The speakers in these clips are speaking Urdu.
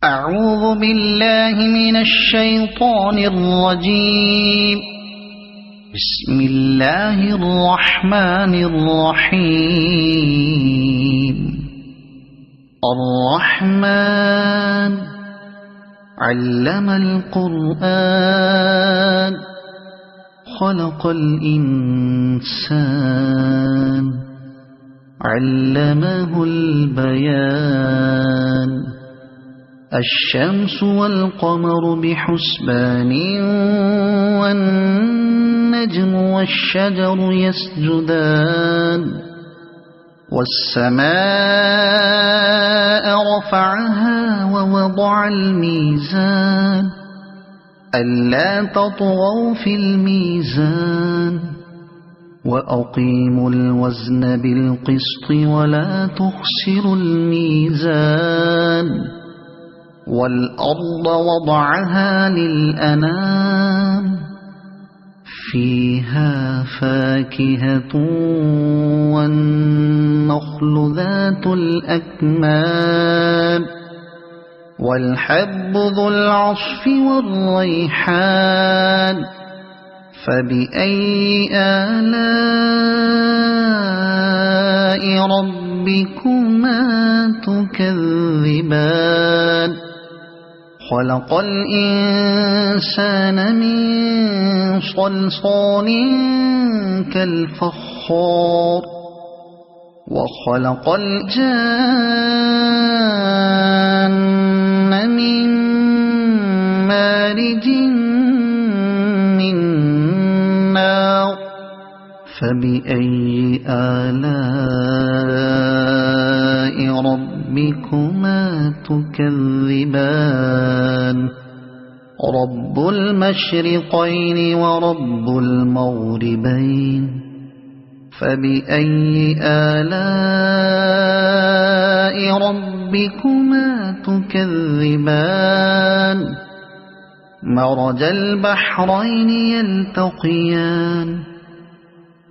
أعوذ بالله من الشيطان الرجيم. بسم الله الرحمن الرحيم. الرحمن علم القرآن خلق الإنسان علمه البيان. الشمس والقمر بحسبان والنجم والشجر يسجدان. والسماء رفعها ووضع الميزان ألا تطغوا في الميزان وأقيموا الوزن بالقسط ولا تخسروا الميزان. والأرض وضعها للأنام فيها فاكهة والنخل ذات الأكمام والحب ذو العصف والريحان. فبأي آلاء ربكما تكذبان. خلق الإنسان من صلصال كالفخار وخلق الجان من مارج من نار. فبأي آلاء ربكما تكذبان. رب المشرقين ورب المغربين. فبأي آلاء ربكما تكذبان. مرج البحرين يلتقيان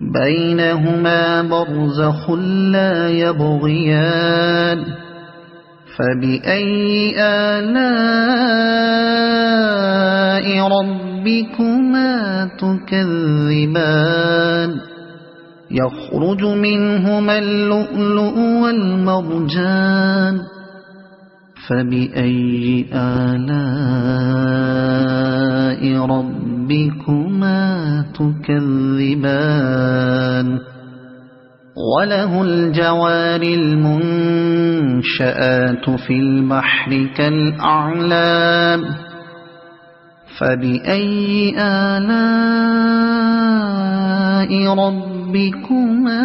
بينهما برزخ لا يبغيان. فبأي آلاء ربكما تكذبان. يخرج منهما اللؤلؤ والمرجان. فبأي آلاء ربكما تكذبان. وله الجوار المنشآت في البحر كالأعلام. فبأي آلاء ربكما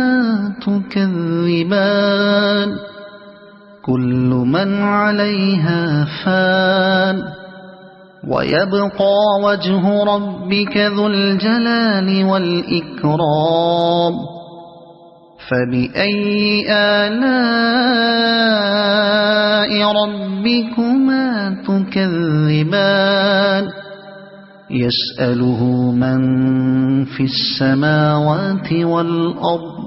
تكذبان. كل من عليها فان ويبقى وجه ربك ذو الجلال والإكرام. فبأي آلاء ربكما تكذبان. يسأله من في السماوات والأرض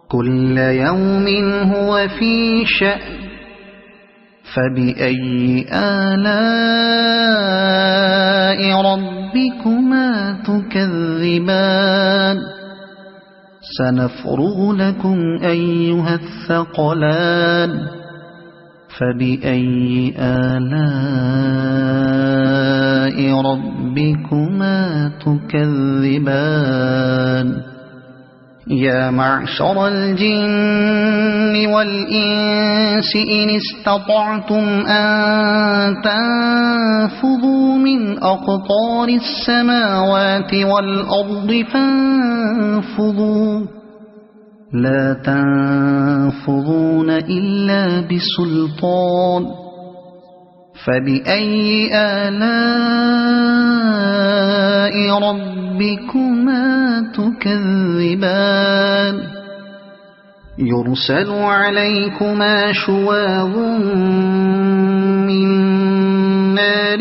كل يوم هو في شأن. فبأي آلاء ربكما تكذبان. سنفرغ لكم أيها الثقلان. فبأي آلاء ربكما تكذبان. يا معشر الجن والإنس إن استطعتم أن تنفذوا من أقطار السماوات والأرض فانفذوا لا تنفذون إلا بسلطان. فبأي آلاء ربكما تكذبان. يرسل عليكما شواظ من نار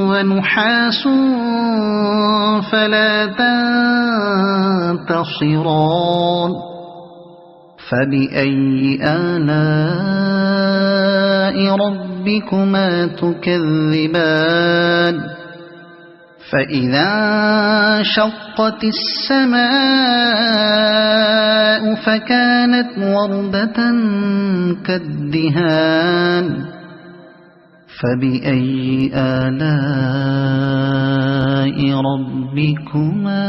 ونحاس فلا تنتصران. فبأي آلاء ربكما تكذبان فإذا انشقت السماء فكانت وردة كالدهان فبأي آلاء ربكما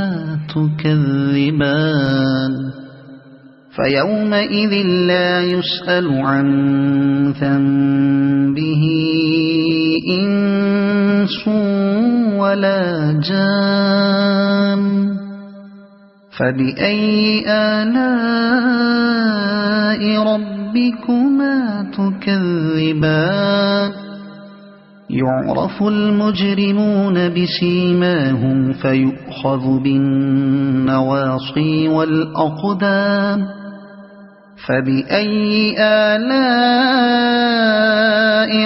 تكذبان فيومئذ لا يسأل عن ذنبه إنس ولا جان فبأي آلاء ربكما تكذبان يعرف المجرمون بسيماهم فيؤخذ بالنواصي والأقدام فبأي آلاء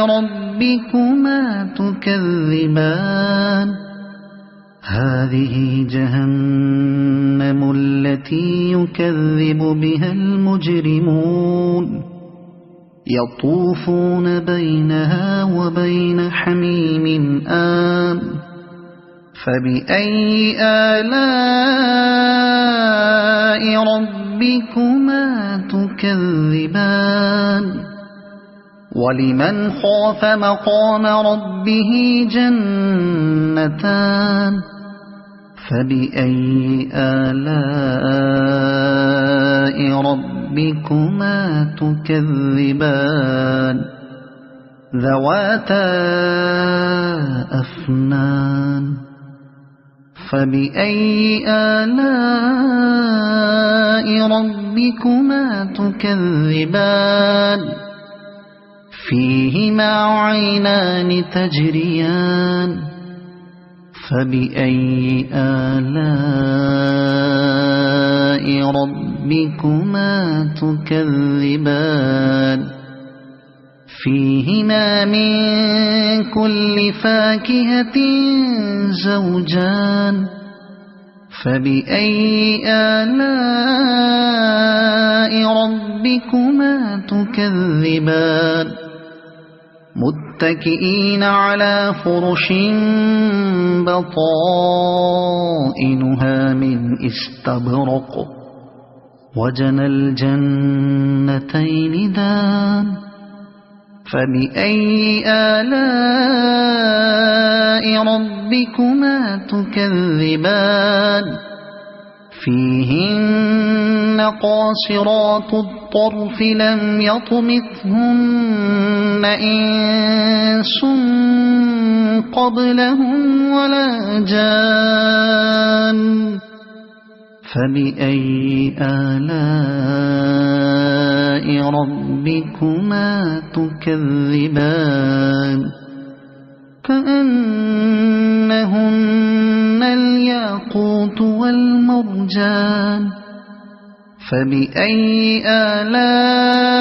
ربكما تكذبان هذه جهنم التي يكذب بها المجرمون يطوفون بينها وبين حميم آن فبأي آلاء ربكما تكذبان ولمن خاف مقام ربه جنتان فبأي آلاء ربكما تكذبان ذواتا أفنان فبأي آلاء ربكما تكذبان فيهما عينان تجريان فبأي آلاء ربكما تكذبان فيهما من كل فاكهة زوجان فبأي آلاء ربكما تكذبان متكئين على فرش بطائنها من استبرق وجنى الجنتين دان فبأي آلاء ربكما تكذبان فيهن قاصرات الطرف لم يطمثهن إنس قبلهم ولا جان فبأي آلاء ربكما تكذبان كأنهن الياقوت والمرجان فبأي آلاء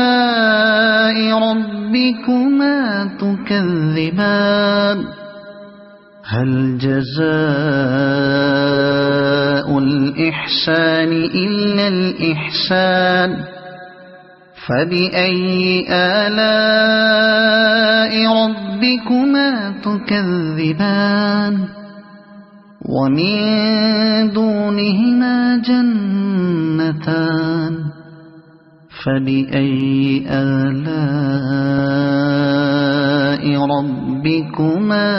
ربكما تكذبان هل جزاء الإحسان إلا الإحسان فبأي آلاء ربكما تكذبان ومن دونهما جنتان فبأي آلاء ربكما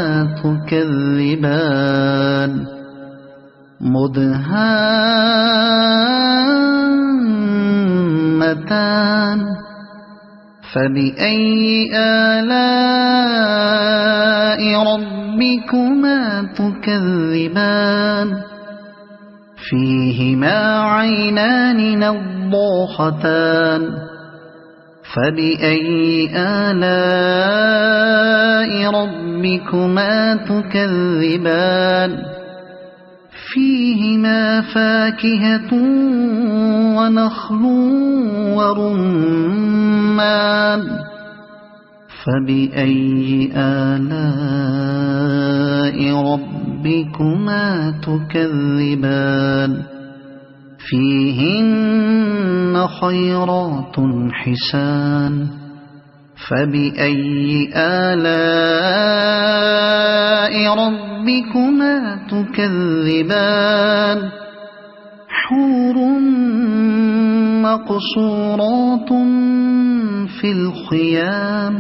تكذبان مدهامتان فبأي آلاء ربكما تكذبان فيهما عينان نضاختان فبأي آلاء ربكما تكذبان فيهما فاكهة ونخل ورمان فبأي آلاء ربكما تكذبان فيهن خيرات حسان فبأي آلاء ربكما تكذبان حور مقصورات في الخيام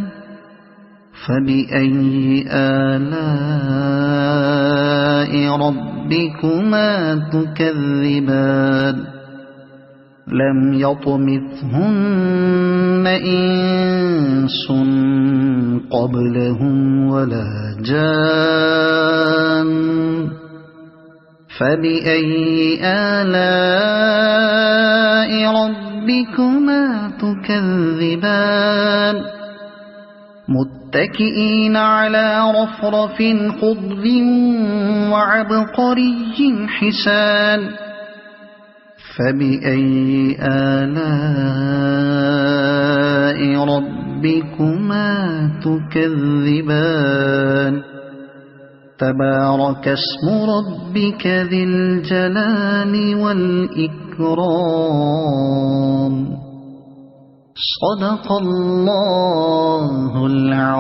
فبأي آلاء ربكما تكذبان لم يطمثهن إنس قبلهم ولا جان فبأي آلاء ربكما تكذبان متكئين على رفرف خضر وعبقري حسان فبأي آلاء ربكما تكذبان تبارك اسم ربك ذي الجلال والإكرام صدق الله العظيم.